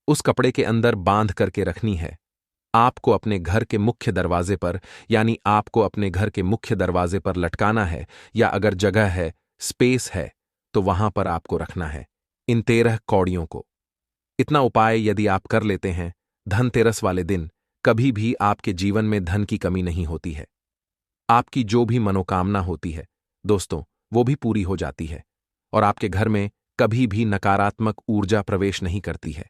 Speaker 1: उस कपड़े के अंदर बांध करके रखनी है। आपको अपने घर के मुख्य दरवाजे पर, यानी आपको अपने घर के मुख्य दरवाजे पर लटकाना है, या अगर जगह है, स्पेस है, तो वहां पर आपको रखना है इन 13 कौड़ियों को। इतना उपाय यदि आप कर लेते हैं, धनतेरस वाले दिन कभी भी आपके जीवन में धन की कमी नहीं होती है। आपकी जो भी मनोकामना होती है दोस्तों, वो भी पूरी हो जाती है और आपके घर में कभी भी नकारात्मक ऊर्जा प्रवेश नहीं करती है।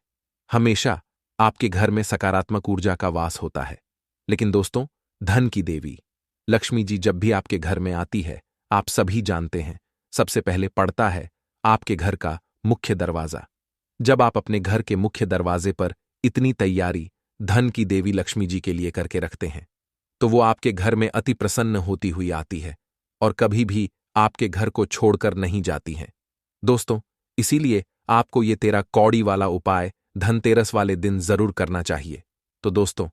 Speaker 1: हमेशा आपके घर में सकारात्मक ऊर्जा का वास होता है। लेकिन दोस्तों, धन की देवी लक्ष्मी जी जब भी आपके घर में आती है, आप सभी जानते हैं, सबसे पहले पड़ता है आपके घर का मुख्य दरवाजा। जब आप अपने घर के मुख्य दरवाजे पर इतनी तैयारी धन की देवी लक्ष्मी जी के लिए करके रखते हैं, तो वो आपके घर में अति प्रसन्न होती हुई आती है और कभी भी आपके घर को छोड़कर नहीं जाती हैं। दोस्तों, इसीलिए आपको ये 13 कौड़ी वाला उपाय धनतेरस वाले दिन जरूर करना चाहिए। तो दोस्तों,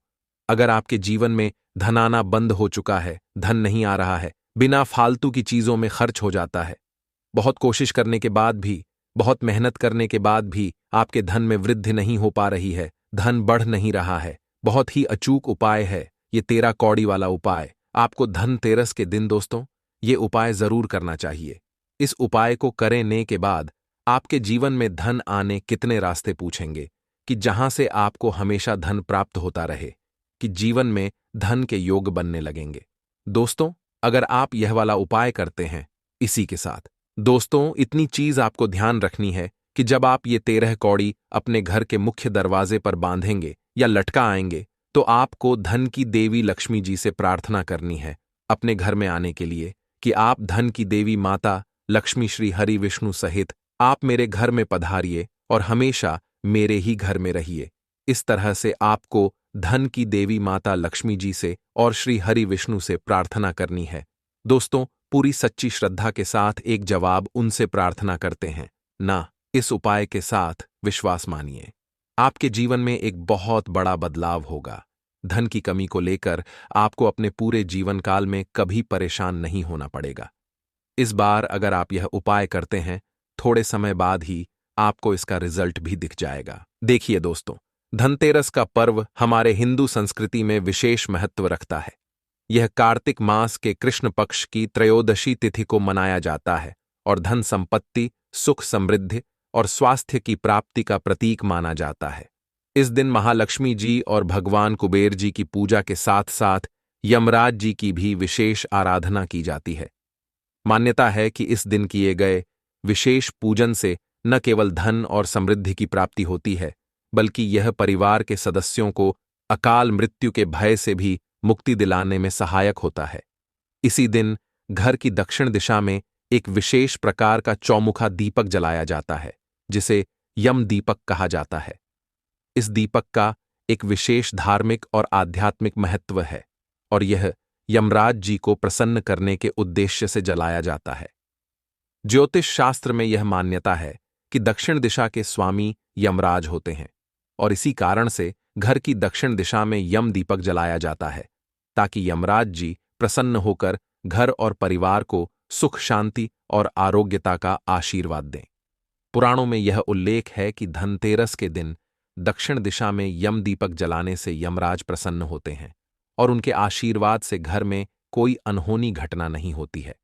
Speaker 1: अगर आपके जीवन में धन आना बंद हो चुका है, धन नहीं आ रहा है, बिना फालतू की चीजों में खर्च हो जाता है, बहुत कोशिश करने के बाद भी, बहुत मेहनत करने के बाद भी आपके धन में वृद्धि नहीं हो पा रही है, धन बढ़ नहीं रहा है, बहुत ही अचूक उपाय है ये 13 कौड़ी वाला उपाय। आपको धनतेरस के दिन दोस्तों ये उपाय जरूर करना चाहिए। इस उपाय को करने के बाद आपके जीवन में धन आने कितने रास्ते पूछेंगे कि जहां से आपको हमेशा धन प्राप्त होता रहे, कि जीवन में धन के योग बनने लगेंगे। दोस्तों, अगर आप यह वाला उपाय करते हैं, इसी के साथ दोस्तों इतनी चीज आपको ध्यान रखनी है कि जब आप ये 13 कौड़ी अपने घर के मुख्य दरवाजे पर बांधेंगे या लटका आएंगे, तो आपको धन की देवी लक्ष्मी जी से प्रार्थना करनी है अपने घर में आने के लिए कि आप धन की देवी माता लक्ष्मी श्री हरि विष्णु सहित आप मेरे घर में पधारिए और हमेशा मेरे ही घर में रहिए। इस तरह से आपको धन की देवी माता लक्ष्मी जी से और श्री हरि विष्णु से प्रार्थना करनी है। दोस्तों, पूरी सच्ची श्रद्धा के साथ एक जवाब उनसे प्रार्थना करते हैं ना। इस उपाय के साथ विश्वास मानिए, आपके जीवन में एक बहुत बड़ा बदलाव होगा। धन की कमी को लेकर आपको अपने पूरे जीवन काल में कभी परेशान नहीं होना पड़ेगा। इस बार अगर आप यह उपाय करते हैं, थोड़े समय बाद ही आपको इसका रिजल्ट भी दिख जाएगा। देखिए दोस्तों, धनतेरस का पर्व हमारे हिंदू संस्कृति में विशेष महत्व रखता है। यह कार्तिक मास के कृष्ण पक्ष की त्रयोदशी तिथि को मनाया जाता है और धन संपत्ति, सुख समृद्धि और स्वास्थ्य की प्राप्ति का प्रतीक माना जाता है। इस दिन महालक्ष्मी जी और भगवान कुबेर जी की पूजा के साथ साथ यमराज जी की भी विशेष आराधना की जाती है। मान्यता है कि इस दिन किए गए विशेष पूजन से न केवल धन और समृद्धि की प्राप्ति होती है, बल्कि यह परिवार के सदस्यों को अकाल मृत्यु के भय से भी मुक्ति दिलाने में सहायक होता है। इसी दिन घर की दक्षिण दिशा में एक विशेष प्रकार का चौमुखा दीपक जलाया जाता है, जिसे यम दीपक कहा जाता है। इस दीपक का एक विशेष धार्मिक और आध्यात्मिक महत्व है और यह यमराज जी को प्रसन्न करने के उद्देश्य से जलाया जाता है। ज्योतिष शास्त्र में यह मान्यता है कि दक्षिण दिशा के स्वामी यमराज होते हैं और इसी कारण से घर की दक्षिण दिशा में यम दीपक जलाया जाता है, ताकि यमराज जी प्रसन्न होकर घर और परिवार को सुख शांति और आरोग्यता का आशीर्वाद दें। पुराणों में यह उल्लेख है कि धनतेरस के दिन दक्षिण दिशा में यम दीपक जलाने से यमराज प्रसन्न होते हैं और उनके आशीर्वाद से घर में कोई अनहोनी घटना नहीं होती है।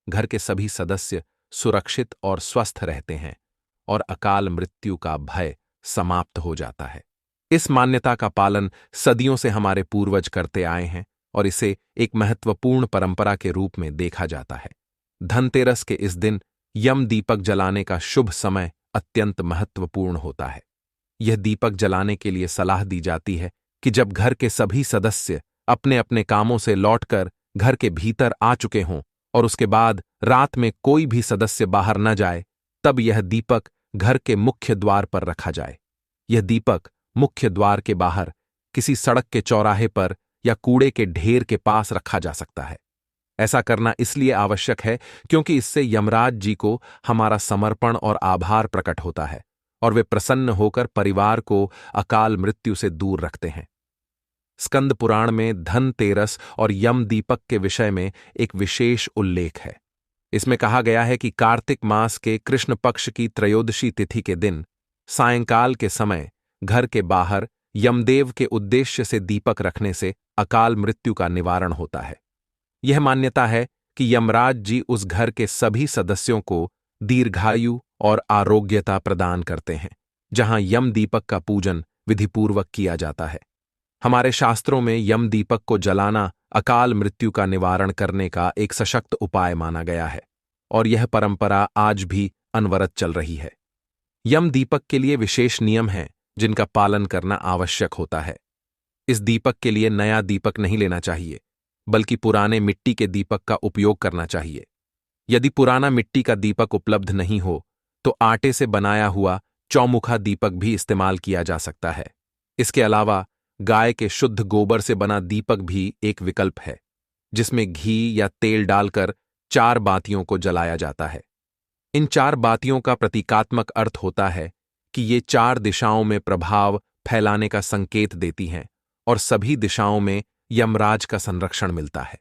Speaker 1: घर के सभी सदस्य सुरक्षित और स्वस्थ रहते हैं और अकाल मृत्यु का भय समाप्त हो जाता है। इस मान्यता का पालन सदियों से हमारे पूर्वज करते आए हैं और इसे एक महत्वपूर्ण परंपरा के रूप में देखा जाता है। धनतेरस के इस दिन यम दीपक जलाने का शुभ समय अत्यंत महत्वपूर्ण होता है। यह दीपक जलाने के लिए सलाह दी जाती है कि जब घर के सभी सदस्य अपने अपने कामों से लौटकर घर के भीतर आ चुके हों और उसके बाद रात में कोई भी सदस्य बाहर न जाए, तब यह दीपक घर के मुख्य द्वार पर रखा जाए। यह दीपक मुख्य द्वार के बाहर किसी सड़क के चौराहे पर या कूड़े के ढेर के पास रखा जा सकता है। ऐसा करना इसलिए आवश्यक है क्योंकि इससे यमराज जी को हमारा समर्पण और आभार प्रकट होता है और वे प्रसन्न होकर परिवार को अकाल मृत्यु से दूर रखते हैं। स्कंद पुराण में धनतेरस और यम दीपक के विषय में एक विशेष उल्लेख है। इसमें कहा गया है कि कार्तिक मास के कृष्ण पक्ष की त्रयोदशी तिथि के दिन सायंकाल के समय घर के बाहर यमदेव के उद्देश्य से दीपक रखने से अकाल मृत्यु का निवारण होता है। यह मान्यता है कि यमराज जी उस घर के सभी सदस्यों को दीर्घायु और आरोग्यता प्रदान करते हैं, जहां यम दीपक का पूजन विधिपूर्वक किया जाता है। हमारे शास्त्रों में यम दीपक को जलाना अकाल मृत्यु का निवारण करने का एक सशक्त उपाय माना गया है और यह परंपरा आज भी अनवरत चल रही है। यम दीपक के लिए विशेष नियम हैं जिनका पालन करना आवश्यक होता है। इस दीपक के लिए नया दीपक नहीं लेना चाहिए, बल्कि पुराने मिट्टी के दीपक का उपयोग करना चाहिए। यदि पुराना मिट्टी का दीपक उपलब्ध नहीं हो तो आटे से बनाया हुआ चौमुखा दीपक भी इस्तेमाल किया जा सकता है। इसके अलावा गाय के शुद्ध गोबर से बना दीपक भी एक विकल्प है, जिसमें घी या तेल डालकर 4 बातियों को जलाया जाता है। इन 4 बातियों का प्रतीकात्मक अर्थ होता है कि ये 4 दिशाओं में प्रभाव फैलाने का संकेत देती हैं और सभी दिशाओं में यमराज का संरक्षण मिलता है।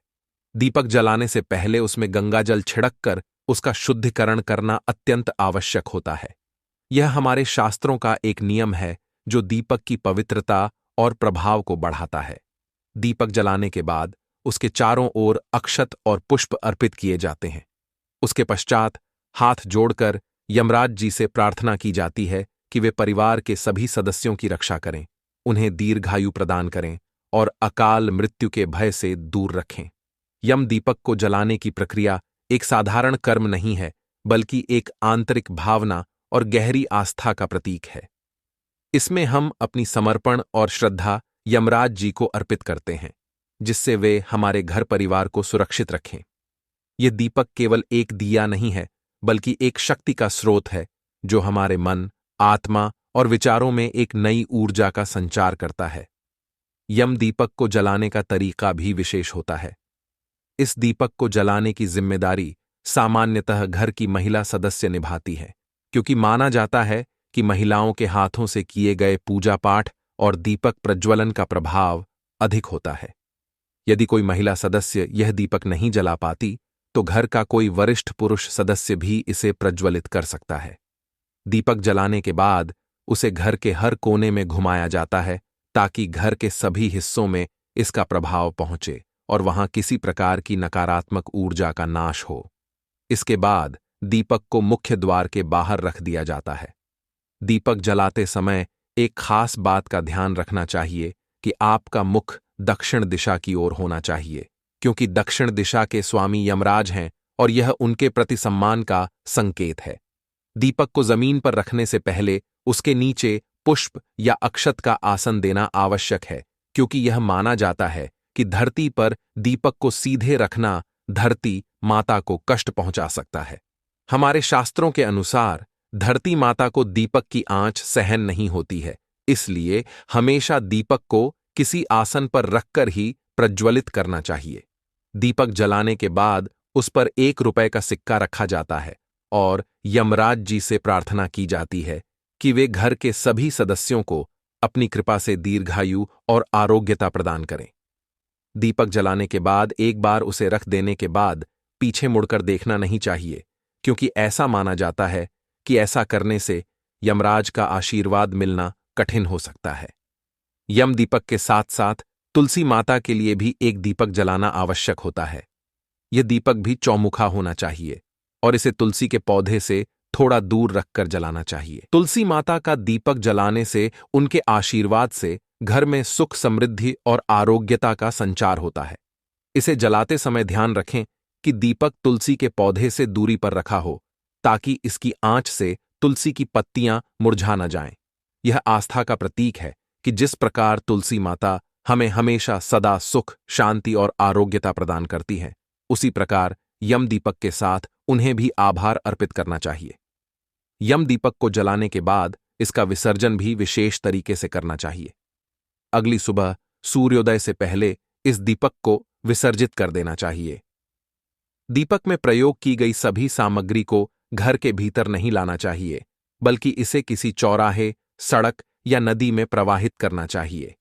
Speaker 1: दीपक जलाने से पहले उसमें गंगाजल छिड़ककर उसका शुद्धिकरण करना अत्यंत आवश्यक होता है। यह हमारे शास्त्रों का एक नियम है जो दीपक की पवित्रता और प्रभाव को बढ़ाता है। दीपक जलाने के बाद उसके चारों ओर अक्षत और पुष्प अर्पित किए जाते हैं। उसके पश्चात हाथ जोड़कर यमराज जी से प्रार्थना की जाती है कि वे परिवार के सभी सदस्यों की रक्षा करें, उन्हें दीर्घायु प्रदान करें और अकाल मृत्यु के भय से दूर रखें। यम दीपक को जलाने की प्रक्रिया एक साधारण कर्म नहीं है, बल्कि एक आंतरिक भावना और गहरी आस्था का प्रतीक है। इसमें हम अपनी समर्पण और श्रद्धा यमराज जी को अर्पित करते हैं, जिससे वे हमारे घर परिवार को सुरक्षित रखें। यह दीपक केवल एक दिया नहीं है, बल्कि एक शक्ति का स्रोत है जो हमारे मन, आत्मा और विचारों में एक नई ऊर्जा का संचार करता है। यम दीपक को जलाने का तरीका भी विशेष होता है। इस दीपक को जलाने की जिम्मेदारी सामान्यतः घर की महिला सदस्य निभाती है, क्योंकि माना जाता है कि महिलाओं के हाथों से किए गए पूजा पाठ और दीपक प्रज्वलन का प्रभाव अधिक होता है। यदि कोई महिला सदस्य यह दीपक नहीं जला पाती, तो घर का कोई वरिष्ठ पुरुष सदस्य भी इसे प्रज्वलित कर सकता है। दीपक जलाने के बाद उसे घर के हर कोने में घुमाया जाता है, ताकि घर के सभी हिस्सों में इसका प्रभाव पहुंचे और वहां किसी प्रकार की नकारात्मक ऊर्जा का नाश हो। इसके बाद दीपक को मुख्य द्वार के बाहर रख दिया जाता है। दीपक जलाते समय एक खास बात का ध्यान रखना चाहिए कि आपका मुख दक्षिण दिशा की ओर होना चाहिए, क्योंकि दक्षिण दिशा के स्वामी यमराज हैं और यह उनके प्रति सम्मान का संकेत है। दीपक को जमीन पर रखने से पहले उसके नीचे पुष्प या अक्षत का आसन देना आवश्यक है, क्योंकि यह माना जाता है कि धरती पर दीपक को सीधे रखना धरती माता को कष्ट पहुंचा सकता है। हमारे शास्त्रों के अनुसार धरती माता को दीपक की आंच सहन नहीं होती है, इसलिए हमेशा दीपक को किसी आसन पर रखकर ही प्रज्वलित करना चाहिए। दीपक जलाने के बाद उस पर 1 रुपए का सिक्का रखा जाता है और यमराज जी से प्रार्थना की जाती है कि वे घर के सभी सदस्यों को अपनी कृपा से दीर्घायु और आरोग्यता प्रदान करें। दीपक जलाने के बाद एक बार उसे रख देने के बाद पीछे मुड़कर देखना नहीं चाहिए, क्योंकि ऐसा माना जाता है कि ऐसा करने से यमराज का आशीर्वाद मिलना कठिन हो सकता है। यम दीपक के साथ साथ तुलसी माता के लिए भी एक दीपक जलाना आवश्यक होता है। यह दीपक भी चौमुखा होना चाहिए और इसे तुलसी के पौधे से थोड़ा दूर रखकर जलाना चाहिए। तुलसी माता का दीपक जलाने से उनके आशीर्वाद से घर में सुख समृद्धि और आरोग्यता का संचार होता है। इसे जलाते समय ध्यान रखें कि दीपक तुलसी के पौधे से दूरी पर रखा हो, ताकि इसकी आंच से तुलसी की पत्तियां मुरझा न जाएं। यह आस्था का प्रतीक है कि जिस प्रकार तुलसी माता हमें हमेशा सदा सुख, शांति और आरोग्यता प्रदान करती है, उसी प्रकार यम दीपक के साथ उन्हें भी आभार अर्पित करना चाहिए। यम दीपक को जलाने के बाद इसका विसर्जन भी विशेष तरीके से करना चाहिए। अगली सुबह सूर्योदय से पहले इस दीपक को विसर्जित कर देना चाहिए। दीपक में प्रयोग की गई सभी सामग्री को घर के भीतर नहीं लाना चाहिए, बल्कि इसे किसी चौराहे, सड़क या नदी में प्रवाहित करना चाहिए।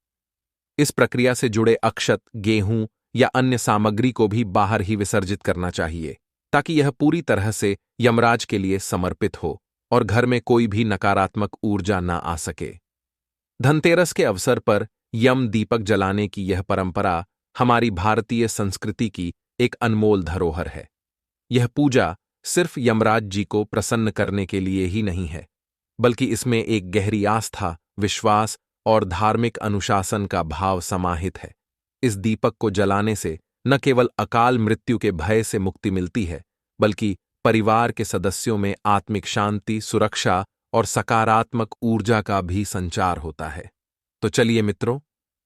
Speaker 1: इस प्रक्रिया से जुड़े अक्षत, गेहूं या अन्य सामग्री को भी बाहर ही विसर्जित करना चाहिए, ताकि यह पूरी तरह से यमराज के लिए समर्पित हो और घर में कोई भी नकारात्मक ऊर्जा न आ सके। धनतेरस के अवसर पर यम दीपक जलाने की यह परंपरा हमारी भारतीय संस्कृति की एक अनमोल धरोहर है। यह पूजा सिर्फ यमराज जी को प्रसन्न करने के लिए ही नहीं है, बल्कि इसमें एक गहरी आस्था, विश्वास और धार्मिक अनुशासन का भाव समाहित है। इस दीपक को जलाने से न केवल अकाल मृत्यु के भय से मुक्ति मिलती है, बल्कि परिवार के सदस्यों में आत्मिक शांति, सुरक्षा और सकारात्मक ऊर्जा का भी संचार होता है। तो चलिए मित्रों,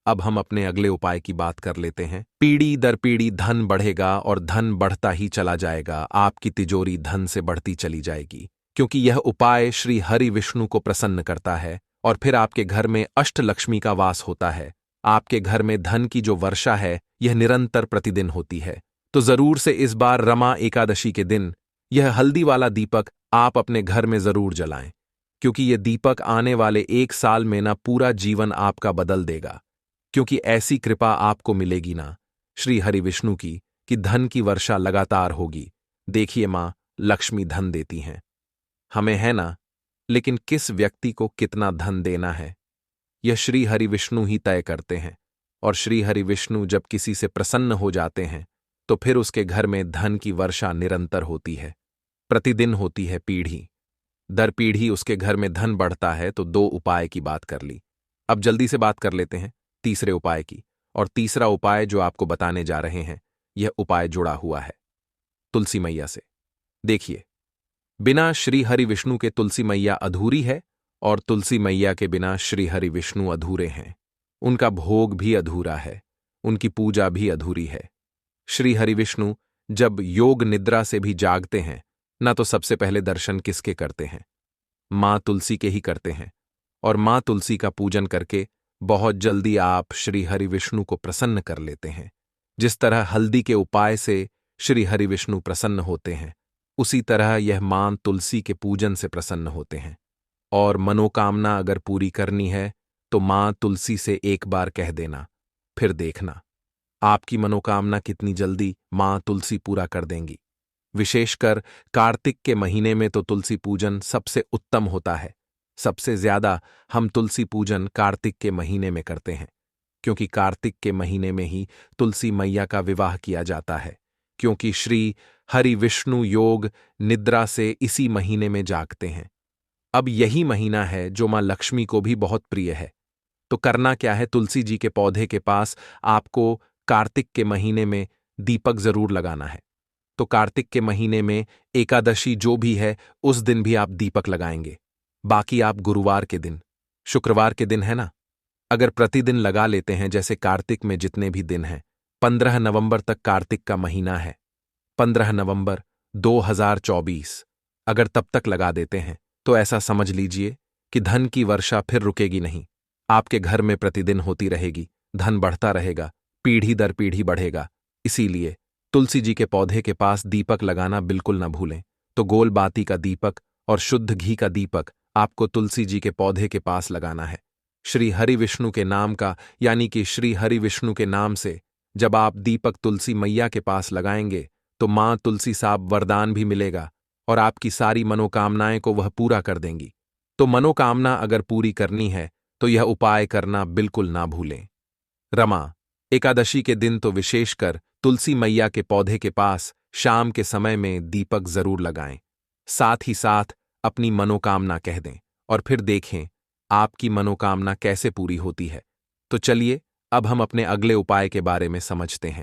Speaker 1: अब हम अपने अगले उपाय की बात कर लेते हैं। पीढ़ी दर पीढ़ी धन बढ़ेगा और धन बढ़ता ही चला जाएगा। आपकी तिजोरी धन से बढ़ती चली जाएगी, क्योंकि यह उपाय श्री हरि विष्णु को प्रसन्न करता है और फिर आपके घर में अष्टलक्ष्मी का वास होता है। आपके घर में धन की जो वर्षा है, यह निरंतर प्रतिदिन होती है। तो जरूर से इस बार रमा एकादशी के दिन यह हल्दी वाला दीपक आप अपने घर में जरूर जलाएं, क्योंकि यह दीपक आने वाले 1 साल में ना पूरा जीवन आपका बदल देगा। क्योंकि ऐसी कृपा आपको मिलेगी ना श्री हरि विष्णु की कि धन की वर्षा लगातार होगी। देखिए, मां लक्ष्मी धन देती हैं, हमें है ना, लेकिन किस व्यक्ति को कितना धन देना है, यह श्री हरि विष्णु ही तय करते हैं। और श्री हरि विष्णु जब किसी से प्रसन्न हो जाते हैं, तो फिर उसके घर में धन की वर्षा निरंतर होती है, प्रतिदिन होती है, पीढ़ी दर पीढ़ी उसके घर में धन बढ़ता है। तो 2 उपाय की बात कर ली, अब जल्दी से बात कर लेते हैं तीसरे उपाय की। और तीसरा उपाय जो आपको बताने जा रहे हैं, यह उपाय जुड़ा हुआ है तुलसी मैया से। देखिए, बिना श्री हरि विष्णु के तुलसी मैया अधूरी है और तुलसी मैया के बिना श्री हरि विष्णु अधूरे हैं। उनका भोग भी अधूरा है, उनकी पूजा भी अधूरी है। श्री हरि विष्णु जब योग निद्रा से भी जागते हैं, ना तो सबसे पहले दर्शन किसके करते हैं? मां तुलसी के ही करते हैं। और मां तुलसी का पूजन करके बहुत जल्दी आप श्री हरि विष्णु को प्रसन्न कर लेते हैं। जिस तरह हल्दी के उपाय से श्री हरि विष्णु प्रसन्न होते हैं, उसी तरह यह मां तुलसी के पूजन से प्रसन्न होते हैं। और मनोकामना अगर पूरी करनी है तो मां तुलसी से एक बार कह देना, फिर देखना आपकी मनोकामना कितनी जल्दी मां तुलसी पूरा कर देंगी। विशेषकर कार्तिक के महीने में तो तुलसी पूजन सबसे उत्तम होता है। सबसे ज्यादा हम तुलसी पूजन कार्तिक के महीने में करते हैं, क्योंकि कार्तिक के महीने में ही तुलसी मैया का विवाह किया जाता है, क्योंकि श्री हरि विष्णु योग निद्रा से इसी महीने में जागते हैं। अब यही महीना है जो मां लक्ष्मी को भी बहुत प्रिय है। तो करना क्या है, तुलसी जी के पौधे के पास आपको कार्तिक के महीने में दीपक जरूर लगाना है। तो कार्तिक के महीने में एकादशी जो भी है, उस दिन भी आप दीपक लगाएंगे। बाकी आप गुरुवार के दिन, शुक्रवार के दिन है ना, अगर प्रतिदिन लगा लेते हैं, जैसे कार्तिक में जितने भी दिन हैं, 15 नवंबर तक कार्तिक का महीना है, 15 नवंबर 2024, अगर तब तक लगा देते हैं तो ऐसा समझ लीजिए कि धन की वर्षा फिर रुकेगी नहीं। आपके घर में प्रतिदिन होती रहेगी, धन बढ़ता रहेगा, पीढ़ी दर पीढ़ी बढ़ेगा। इसीलिए तुलसी जी के पौधे के पास दीपक लगाना बिल्कुल न भूलें। तो गोल बाती का दीपक और शुद्ध घी का दीपक आपको तुलसी जी के पौधे के पास लगाना है। श्री हरि विष्णु के नाम का, यानी कि श्री हरि विष्णु के नाम से जब आप दीपक तुलसी मैया के पास लगाएंगे तो मां तुलसी साहब वरदान भी मिलेगा और आपकी सारी मनोकामनाएं को वह पूरा कर देंगी। तो मनोकामना अगर पूरी करनी है तो यह उपाय करना बिल्कुल ना भूलें। रमा एकादशी के दिन तो विशेषकर तुलसी मैया के पौधे के पास शाम के समय में दीपक जरूर लगाएं। साथ ही साथ अपनी मनोकामना कह दें और फिर देखें आपकी मनोकामना कैसे पूरी होती है। तो चलिए अब हम अपने अगले उपाय के बारे में समझते हैं।